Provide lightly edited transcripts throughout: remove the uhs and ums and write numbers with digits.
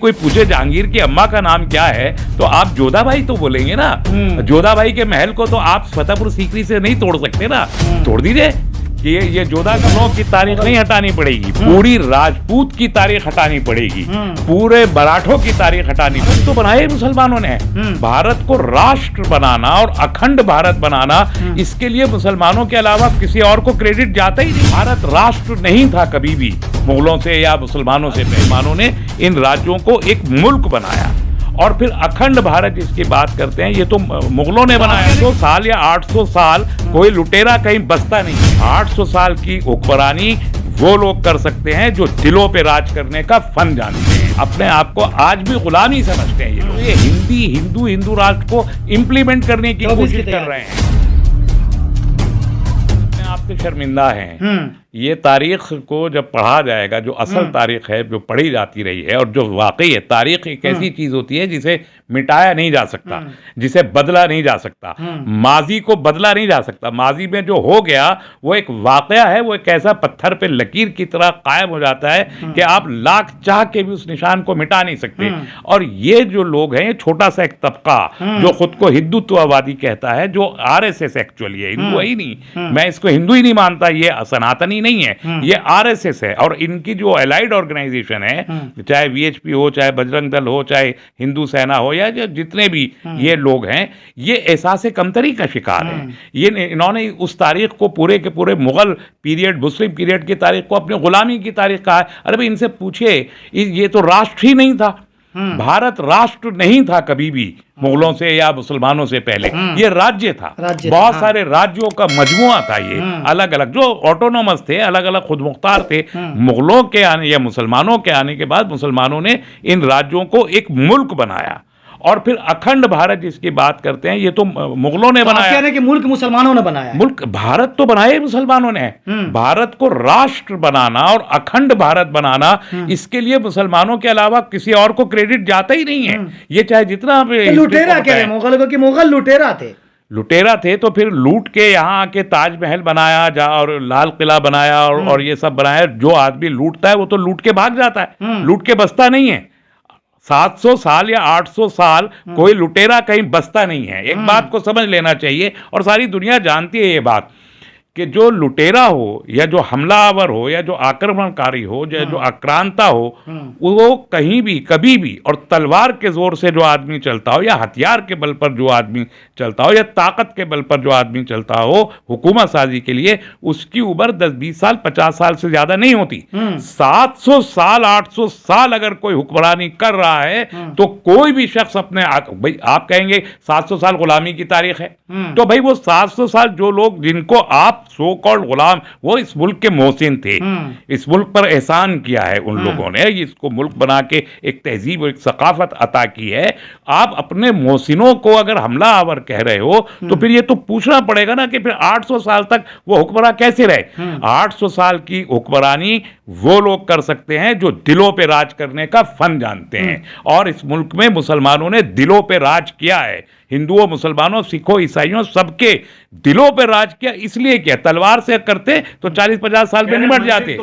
कोई पूछे जहांगीर की अम्मा का नाम क्या है तो आप जोधाबाई तो बोलेंगे ना। जोधाबाई के महल को तो आप फतेहपुर सीकरी से नहीं तोड़ सकते ना। तोड़ दीजिए कि ये जोधा कनों की तारीख नहीं हटानी पड़ेगी, पूरी राजपूत की तारीख हटानी पड़ेगी, पूरे मराठों की तारीख हटानी पड़ेगी। तो बनाए मुसलमानों ने भारत को राष्ट्र बनाना और अखंड भारत बनाना, इसके लिए मुसलमानों के अलावा किसी और को क्रेडिट जाता ही नहीं। भारत राष्ट्र नहीं था कभी भी मुगलों से या मुसलमानों से। मुसलमानों ने इन राज्यों को एक मुल्क बनाया और फिर अखंड भारत जिसकी बात करते हैं ये तो मुगलों ने बनाया। 100 साल या 800 साल कोई लुटेरा कहीं बसता नहीं। 800 साल की हुक्मरानी वो लोग कर सकते हैं जो दिलों पे राज करने का फन जानते हैं, अपने आप को आज भी गुलामी समझते हैं। ये लोग ये हिंदू राष्ट्र को इम्प्लीमेंट करने की कोशिश कर रहे हैं। अपने आप से शर्मिंदा हैं। ये तारीख को जब पढ़ा जाएगा, जो असल तारीख है जो पढ़ी जाती रही है और जो वाकई है, तारीख एक ऐसी चीज होती है जिसे मिटाया नहीं जा सकता, जिसे बदला नहीं जा सकता, माजी को बदला नहीं जा सकता। माजी में जो हो गया वो एक वाकया है, वो एक ऐसा पत्थर पे लकीर की तरह कायम हो जाता है कि आप लाख चाह के भी उस निशान को मिटा नहीं सकते। और ये जो लोग हैं, ये छोटा सा एक तबका जो खुद को हिंदुत्ववादी कहता है, जो आरएसएस एक्चुअली है, हिंदू ही नहीं, मैं इसको हिंदू ही नहीं मानता, ये सनातनी नहीं है, ये आरएसएस है। और इनकी जो एलाइड ऑर्गेनाइजेशन है, चाहे वीएचपी हो, चाहे बजरंग दल हो, चाहे हिंदू सेना हो, या जितने भी ये लोग हैं, ये एहसास कमतरी का शिकार हैं। ये इन्होंने उस तारीख को पूरे के पूरे मुगल पीरियड, मुस्लिम पीरियड की तारीख को अपनी गुलामी की तारीख कहा है। अरे भाई इनसे पूछिए, ये तो राष्ट्र ही नहीं था। भारत राष्ट्र नहीं था कभी भी मुगलों से या मुसलमानों से पहले। ये राज्य था, बहुत सारे राज्यों का मजमुआ था। ये अलग अलग जो ऑटोनोमस थे, अलग अलग खुद मुख्तार थे। मुगलों के आने या मुसलमानों के आने के बाद मुसलमानों ने इन राज्यों को एक मुल्क बनाया और फिर अखंड भारत जिसकी बात करते हैं, ये तो मुगलों ने बनाया। कि मुल्क मुसलमानों ने बनाया। मुल्क भारत तो बनाए मुसलमानों ने। भारत को राष्ट्र बनाना और अखंड भारत बनाना, इसके लिए मुसलमानों के अलावा किसी और को क्रेडिट जाता ही नहीं है। ये चाहे जितना लुटेरा क्या है मुगलों को, कि मुगल लुटेरा थे तो फिर लूट के यहाँ आके ताजमहल बनाया और लाल किला बनाया और ये सब बनाया। जो आदमी लूटता है वो तो लूट के भाग जाता है, लूट के बसता नहीं है। 700 साल या 800 साल कोई लुटेरा कहीं बसता नहीं है। एक बात को समझ लेना चाहिए, और सारी दुनिया जानती है ये बात, कि जो लुटेरा हो या जो हमलावर हो या जो आक्रमणकारी हो या जो आक्रांता हो, वो कहीं भी कभी भी, और तलवार के जोर से जो आदमी चलता हो या हथियार के बल पर जो आदमी चलता हो या ताकत के बल पर जो आदमी चलता हो हुकूमत साजी के लिए, उसकी उम्र 10-20 साल 50 साल से ज्यादा नहीं होती। 700 साल 800 साल अगर कोई हुक्मरानी कर रहा है तो कोई भी शख्स अपने भाई, आप कहेंगे 700 साल गुलामी की तारीख है, तो भाई वो 700 साल जो लोग जिनको आप सो कॉल्ड गुलाम, वो इस मुल्क के मोहसिन थे। इस मुल्क पर एहसान किया है उन लोगों ने, इसको मुल्क बना के एक तहजीब और एक सकाफत अता की है। आप अपने मोहसिनों को अगर हमला आवर कह रहे हो तो फिर ये तो पूछना पड़ेगा ना कि फिर 800 साल तक वो हुक्मरान कैसे रहे। 800 साल की हुक्मरानी वो लोग कर सकते हैं जो दिलों पे राज करने का फन जानते हैं, और इस मुल्क में मुसलमानों ने दिलों पे राज किया है। हिंदुओं, मुसलमानों, सिखों, ईसाइयों, सबके दिलों पे राज किया। इसलिए किया, तलवार से करते तो 40-50 साल में निपट जाते।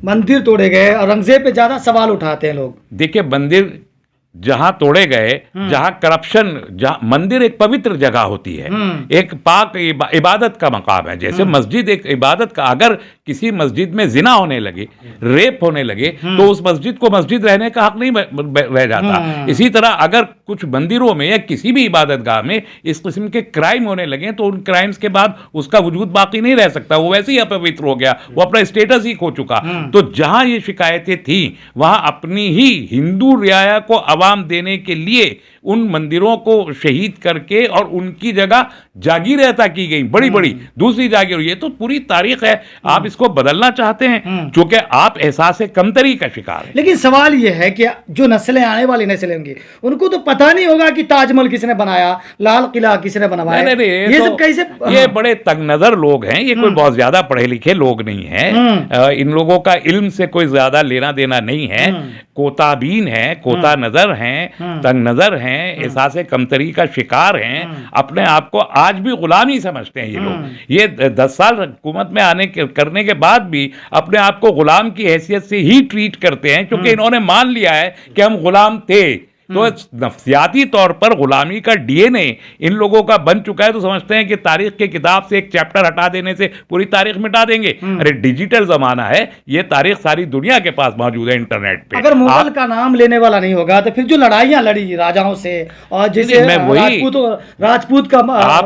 मंदिर तोड़े गए, औरंगजेब पे ज्यादा सवाल उठाते हैं लोग। देखिए, मंदिर जहां तोड़े गए, जहां करप्शन, जहां मंदिर एक पवित्र जगह होती है, एक पाक इबादत का मकाम है। जैसे मस्जिद एक इबादत का, अगर किसी मस्जिद में जिना होने लगे, रेप होने लगे, तो उस मस्जिद को मस्जिद रहने का हक नहीं रह जाता। इसी तरह अगर कुछ मंदिरों में या किसी भी इबादत गाह में इस किस्म के क्राइम होने लगे तो उन क्राइम्स के बाद उसका वजूद बाकी नहीं रह सकता, वो वैसे ही अपवित्र हो गया, वो अपना स्टेटस ही खो चुका। तो जहां ये शिकायतें थी वहां अपनी ही हिंदू रियाया को आवाम देने के लिए उन मंदिरों को शहीद करके और उनकी जगह जागीरें अता की गई, बड़ी बड़ी दूसरी जागीर। ये तो पूरी तारीख है, आप इसको बदलना चाहते हैं क्योंकि आप एहसास कमतरी का शिकार है। लेकिन सवाल ये है कि जो नस्लें, आने वाली नस्लें होंगी, उनको तो पता नहीं होगा कि ताजमहल किसने बनाया, लाल किला किसने बनवाया। ये सब कैसे? ये बड़े तंगनजर लोग हैं, ये कोई बहुत ज्यादा पढ़े लिखे लोग नहीं है। इन लोगों का इल्म से कोई ज्यादा लेना देना नहीं है। कोताबीन है, कोता नजर हैं, तंग नजर हैं, हैं, एहसास कमतरी का शिकार हैं, अपने आप को आज भी गुलामी समझते हैं ये लोग। ये 10 साल हुकूमत में करने के बाद भी अपने आप को गुलाम की हैसियत से ही ट्रीट करते हैं, क्योंकि इन्होंने मान लिया है कि हम गुलाम थे। तो नफ्सियाती तौर पर गुलामी का डीएनए इन लोगों का बन चुका है, तो समझते हैं कि तारीख के किताब से एक चैप्टर हटा देने से पूरी तारीख मिटा देंगे। अरे डिजिटल जमाना है, ये तारीख सारी दुनिया के पास मौजूद है इंटरनेट पे। अगर मुगल का नाम लेने वाला नहीं होगा तो फिर जो लड़ाइयां लड़ी राजाओं से, और जैसे राजपूत का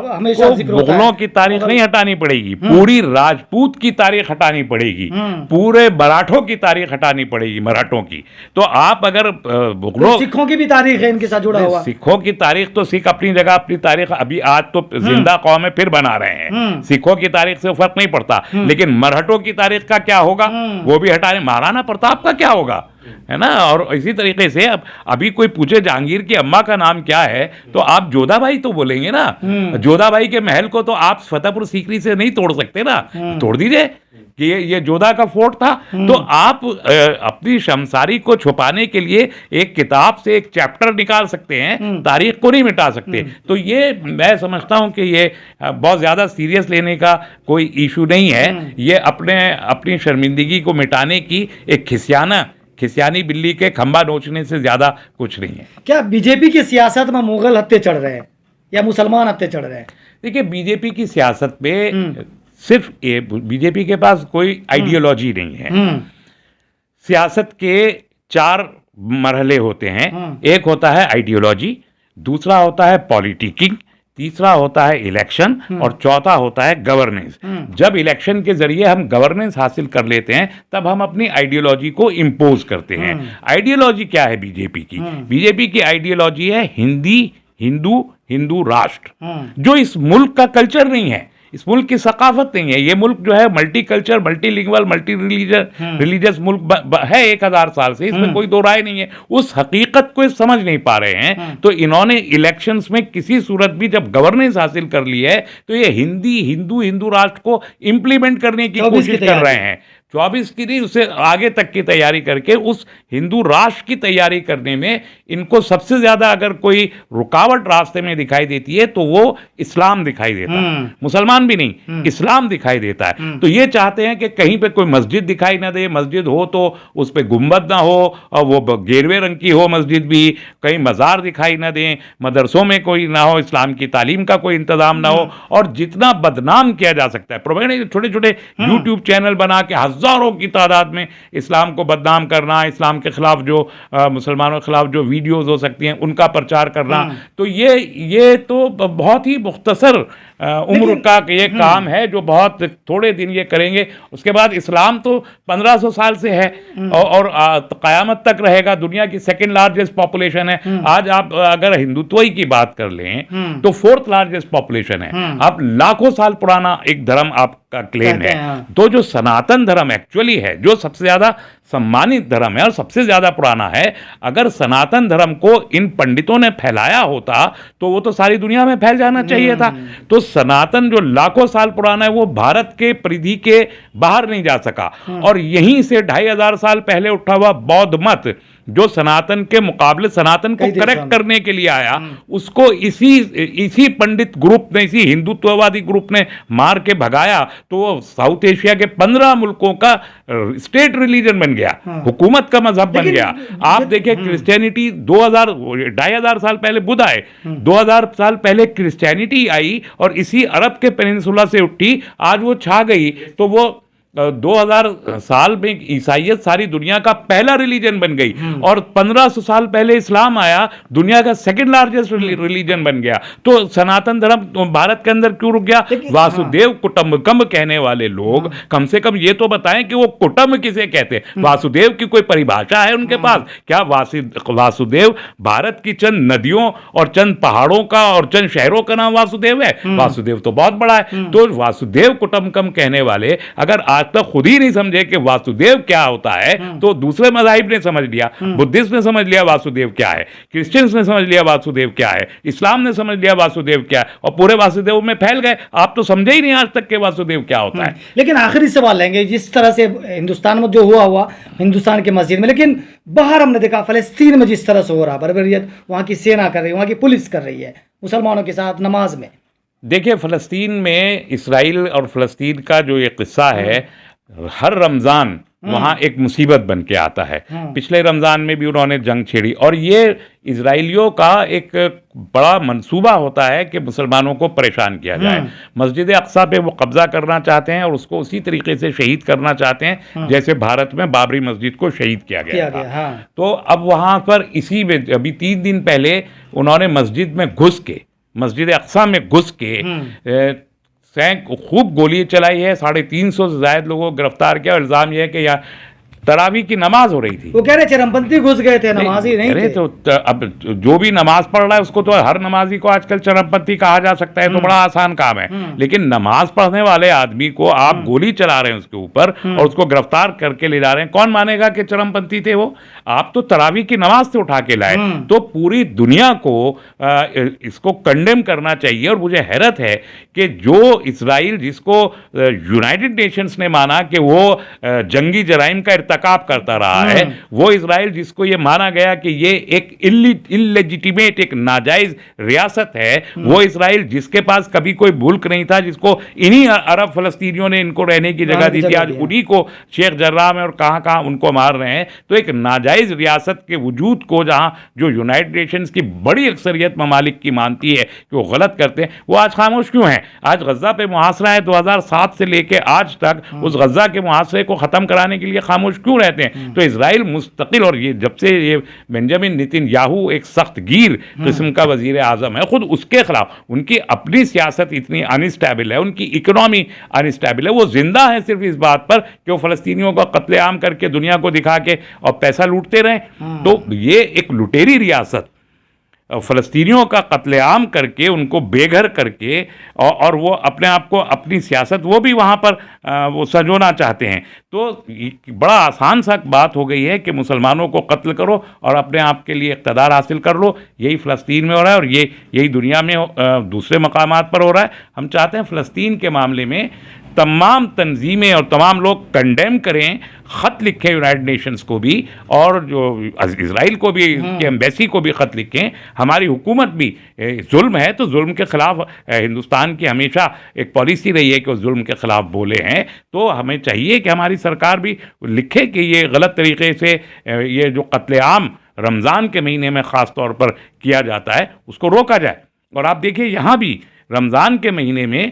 हमेशा जिक्र होता है, मुगलों की तारीख नहीं हटानी पड़ेगी, पूरी राजपूत की तारीख हटानी पड़ेगी, पूरे मराठों की तारीख हटानी पड़ेगी, मराठों की। तो आप अगर मुगलों, सिखों की भी तारीख है इनके साथ जुड़ा हुआ। सिखों की तारीख तो सिख अपनी जगह अपनी तारीख अभी आज तो जिंदा कौम है, फिर बना रहे हैं। सिखों की तारीख से फर्क नहीं पड़ता, लेकिन मराठों की तारीख का क्या होगा, वो भी हटाने। महाराणा प्रताप का क्या होगा, है ना। और इसी तरीके से अब अभी कोई पूछे जहांगीर की अम्मा का नाम क्या है, तो आप जोधाबाई तो बोलेंगे ना। जोधाबाई के महल को तो आप फतेहपुर सीकरी से नहीं तोड़ सकते ना, तोड़ दीजिए कि ये जोधा का फोर्ट था। तो आप अपनी शमसारी को छुपाने के लिए एक किताब से एक चैप्टर निकाल सकते हैं, तारीख को नहीं मिटा सकते। तो ये मैं समझता हूं कि ये बहुत ज्यादा सीरियस लेने का कोई इशू नहीं है। ये अपनी शर्मिंदगी को मिटाने की एक खिसियानी बिल्ली के खंबा नोचने से ज्यादा कुछ नहीं है। क्या बीजेपी की सियासत में मुगल हत्ते चढ़ रहे हैं या मुसलमान हत्ते चढ़ रहे हैं? देखिए, बीजेपी की सियासत में सिर्फ बीजेपी के पास कोई आइडियोलॉजी नहीं है। सियासत के 4 मरहले होते हैं। एक होता है आइडियोलॉजी, दूसरा होता है पॉलिटिकिंग, तीसरा होता है इलेक्शन, और चौथा होता है गवर्नेंस। जब इलेक्शन के जरिए हम गवर्नेंस हासिल कर लेते हैं, तब हम अपनी आइडियोलॉजी को इम्पोज करते हैं। आइडियोलॉजी क्या है बीजेपी की? बीजेपी की आइडियोलॉजी है हिंदू राष्ट्र, जो इस मुल्क का कल्चर नहीं है, इस मुल्क की सकाफत नहीं है। ये मुल्क जो है multi culture, multi lingual, multi religious मुल्क है 1000 साल से, इसमें कोई दो राय नहीं है। उस हकीकत को समझ नहीं पा रहे हैं। तो इन्होंने इलेक्शंस में किसी सूरत भी जब गवर्नेंस हासिल कर ली है, तो ये हिंदू राष्ट्र को इंप्लीमेंट करने की कोशिश कर रहे हैं। 24 की नहीं, उससे आगे तक की तैयारी करके उस हिंदू राष्ट्र की तैयारी करने में इनको सबसे ज्यादा अगर कोई रुकावट रास्ते में दिखाई देती है तो वो इस्लाम दिखाई देता है। मुसलमान भी नहीं, इस्लाम दिखाई देता है। तो ये चाहते हैं कि कहीं पे कोई मस्जिद दिखाई ना दे, मस्जिद हो तो उस पर गुंबद ना हो, और वो गेरवे रंग की हो मस्जिद भी, कहीं मज़ार दिखाई ना दें, मदरसों में कोई ना हो, इस्लाम की तालीम का कोई इंतजाम ना हो, और जितना बदनाम किया जा सकता है। प्रोपेगेंडा छोटे छोटे यूट्यूब चैनल बना के हजारों की तादाद में इस्लाम को बदनाम करना, इस्लाम के खिलाफ जो मुसलमानों के खिलाफ जो वीडियोस हो सकती हैं उनका प्रचार करना, तो ये तो बहुत ही मुख्तसर उम्र का ये काम है जो बहुत थोड़े दिन ये करेंगे। उसके बाद इस्लाम तो 1500 साल से है और क़यामत तक रहेगा। दुनिया की 2nd लार्जेस्ट पॉपुलेशन है। आज आप अगर हिंदुत्व ही की बात कर लें तो 4th लार्जेस्ट पॉपुलेशन है। आप लाखों साल पुराना एक धर्म आपका क्लेम है। तो जो सनातन धर्म एक्चुअली है, जो सबसे ज्यादा सम्मानित धर्म है और सबसे ज्यादा पुराना है, अगर सनातन धर्म को इन पंडितों ने फैलाया होता तो वो तो सारी दुनिया में फैल जाना चाहिए था। तो सनातन जो लाखों साल पुराना है वो भारत के परिधि के बाहर नहीं जा सका, और यहीं से 2500 साल पहले उठा हुआ बौद्ध मत जो सनातन के मुकाबले सनातन को करेक्ट करने के लिए आया, उसको इसी पंडित ग्रुप ने, इसी हिंदुत्ववादी ग्रुप ने मार के भगाया। तो वो साउथ एशिया के 15 मुल्कों का स्टेट रिलीजन बन गया, हुकूमत का मजहब बन गया। आप देखिए क्रिश्चियनिटी 2500 साल पहले बुद्ध आए, 2000 साल पहले क्रिश्चियनिटी आई और इसी अरब के पेनिनसुला से उठी, आज वो छा गई। तो वो 2000 साल में ईसाइयत सारी दुनिया का पहला रिलीजन बन गई, और 1500 साल पहले इस्लाम आया, दुनिया का 2nd लार्जेस्ट रिलीजन बन गया। तो सनातन धर्म भारत के अंदर क्यों रुक गया? वासुदेव कुटुंबकम कहने वाले लोग कम से कम ये तो बताएं कि वो कुटुंब किसे कहते हैं। वासुदेव की कोई परिभाषा है उनके पास? क्या वासुदेव भारत की चंद नदियों और चंद पहाड़ों का और चंद शहरों का नाम वासुदेव है? वासुदेव तो बहुत बड़ा है। तो वासुदेव कुटुंबकम कहने वाले अगर आज आज तक खुद ही नहीं समझे कि वासुदेव क्या होता है, तो दूसरे मज़ाहिब ने समझ लिया, बुद्धिस्ट ने समझ लिया वासुदेव क्या है, क्रिश्चियंस ने समझ लिया वासुदेव क्या है, इस्लाम ने समझ लिया वासुदेव क्या है, और पूरे वासुदेव में फैल गए। आप तो समझे ही नहीं आज तक के वासुदेव क्या होता है। लेकिन आखिरी सवाल लेंगे, जिस तरह से हिंदुस्तान में जो हुआ हिंदुस्तान के मस्जिद में, लेकिन बाहर हमने देखा फ़लस्तीन में जिस तरह से हो रहा, बर्बरियत वहाँ की सेना कर रही है, वहाँ की पुलिस कर रही है मुसलमानों के साथ नमाज में। देखिए, फ़लस्तीन में इसराइल और फ़लस्तीन का जो ये किस्सा है, हर रमज़ान वहाँ एक मुसीबत बन के आता है। पिछले रमज़ान में भी उन्होंने जंग छेड़ी, और ये इजराइलियों का एक बड़ा मंसूबा होता है कि मुसलमानों को परेशान किया जाए। मस्जिद अक्सा पे वो कब्जा करना चाहते हैं और उसको उसी तरीके से शहीद करना चाहते हैं जैसे भारत में बाबरी मस्जिद को शहीद किया गया था। तो अब वहाँ पर इसी में अभी 3 दिन पहले उन्होंने मस्जिद में घुस के, मस्जिद अक्सा में घुस के खूब गोली चलाई है। 350 से ज़्यादा लोगों को गिरफ्तार किया। और इल्ज़ाम यह है कि यहाँ तरावी की नमाज हो रही थी। वो कह रहे चरमपंथी घुस गए थे, नमाजी नहीं थे। तो अब जो भी नमाज पढ़ रहा है उसको तो हर नमाजी को आजकल चरमपंथी कहा जा सकता है, तो बड़ा आसान काम है। लेकिन नमाज पढ़ने वाले आदमी को आप गोली चला रहे हैं उसके ऊपर और उसको गिरफ्तार करके ले जा रहे हैं, कौन मानेगा कि चरमपंथी थे वो? आप तो तरावी की नमाज से उठा के लाए। तो पूरी दुनिया को इसको कंडेम करना चाहिए। और मुझे हैरत है कि जो इसराइल, जिसको यूनाइटेड नेशंस ने माना कि वो जंगी जराइम का इर्तकाब करता रहा है, वो इसराइल जिसको ये माना गया कि ये एक इल्लेजिटिमेट, एक नाजायज रियासत है, वो इसराइल जिसके पास कभी कोई मुल्क नहीं था, जिसको इन्हीं अरब फलस्तीनियों ने इनको रहने की जगह दी थी, आज उन्हीं को शेख जर्राह में और कहाँ कहाँ उनको मार रहे हैं। तो एक नाजायज रियासत के वजूद को, जहाँ जो यूनाइटेड नेशंस की बड़ी अक्सरियत ममालिक की मानती है कि वो गलत करते हैं, वो आज खामोश क्यों हैं? आज गज़ा पे मुहासरा है, 2007 से लेके आज तक उस गज़ा के मुहासरे को ख़त्म कराने के लिए खामोश क्यों रहते हैं? तो इजराइल मुस्तकिल, और ये जब से ये बेंजामिन नेतन्याहू एक सख्त गिर किस्म का वजीर आज़म है, खुद उसके खिलाफ उनकी अपनी सियासत इतनी अनस्टेबल है, उनकी इकोनॉमी अनस्टेबल है। वो जिंदा है सिर्फ इस बात पर कि वो फ़लस्तीनियों का कत्लेआम करके दुनिया को दिखा के और पैसा लूटते रहें। तो ये एक लुटेरी रियासत, फ़लस्तीनियों का कत्लेआम करके, उनको बेघर करके, और वो अपने आप को, अपनी सियासत वो भी वहाँ पर वो सजोना चाहते हैं। तो बड़ा आसान सा बात हो गई है कि मुसलमानों को कत्ल करो और अपने आप के लिए इक़्तिदार हासिल कर लो। यही फ़लस्तीन में हो रहा है और यही दुनिया में दूसरे मकामात पर हो रहा है। हम चाहते हैं फ़लस्तीन के मामले में तमाम तंजीमें और तमाम लोग कंडेम करें, ख़त लिखें यूनाइटेड नेशंस को भी, और जो इजराइल को भी, की एम्बेसी को भी ख़त लिखें। हमारी हुकूमत भी, जुल्म है तो जुल्म के ख़िलाफ़ हिंदुस्तान की हमेशा एक पॉलिसी रही है कि वो जुल्म के ख़िलाफ़ बोले हैं। तो हमें चाहिए कि हमारी सरकार भी लिखे कि ये गलत तरीके से ये जो कत्लेआम रमज़ान के महीने में ख़ास तौर पर किया जाता है, उसको रोका जाए। और आप देखिए, यहाँ भी रमज़ान के महीने में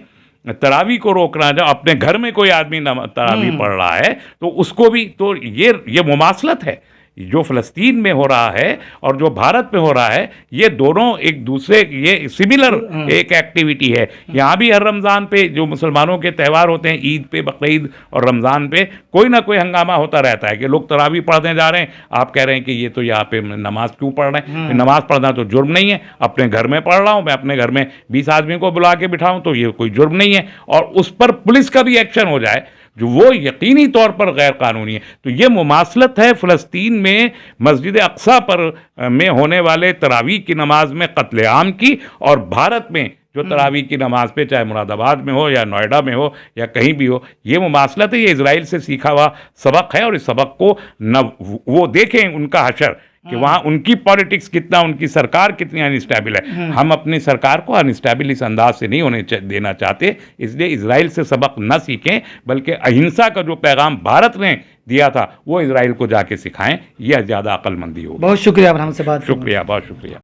तरावी को रोकना, जब अपने घर में कोई आदमी तरावी पढ़ रहा है तो उसको भी, तो ये मुमासलत है। जो फ़लस्तीन में हो रहा है और जो भारत में हो रहा है, ये दोनों एक दूसरे, ये सिमिलर एक एक्टिविटी है। यहाँ भी हर रमज़ान पे जो मुसलमानों के त्यौहार होते हैं, ईद पे, बकरीद और रमज़ान पे, कोई ना कोई हंगामा होता रहता है कि लोग तरावी पढ़ने जा रहे हैं। आप कह रहे हैं कि ये तो यहाँ पे नमाज क्यों पढ़ रहे हैं? नमाज पढ़ना तो जुर्म नहीं है। अपने घर में पढ़ रहा हूँ, मैं अपने घर में 20 आदमी को बुला के बिठाऊँ तो ये कोई जुर्म नहीं है। और उस पर पुलिस का भी एक्शन हो जाए जो वो यकीनी तौर पर गैर कानूनी है। तो ये मुमासलत है फ़लस्तीन में मस्जिद अक्सा पर में होने वाले तरावी की नमाज में कत्लेआम की, और भारत में जो तरावी की नमाज पे, चाहे मुरादाबाद में हो या नोएडा में हो या कहीं भी हो, ये मुमासलत है। ये इजराइल से सीखा हुआ सबक है, और इस सबक को न वो देखें उनका हशर कि वहाँ उनकी पॉलिटिक्स कितना, उनकी सरकार कितनी अनस्टेबल है। हम अपनी सरकार को अनस्टेबल इस अंदाज से नहीं होने देना चाहते, इसलिए इजराइल से सबक न सीखें, बल्कि अहिंसा का जो पैगाम भारत ने दिया था वो इजराइल को जाके सिखाएं। यह ज़्यादा अक्लमंदी होगी। बहुत शुक्रिया, हमसे बात। शुक्रिया, बहुत शुक्रिया।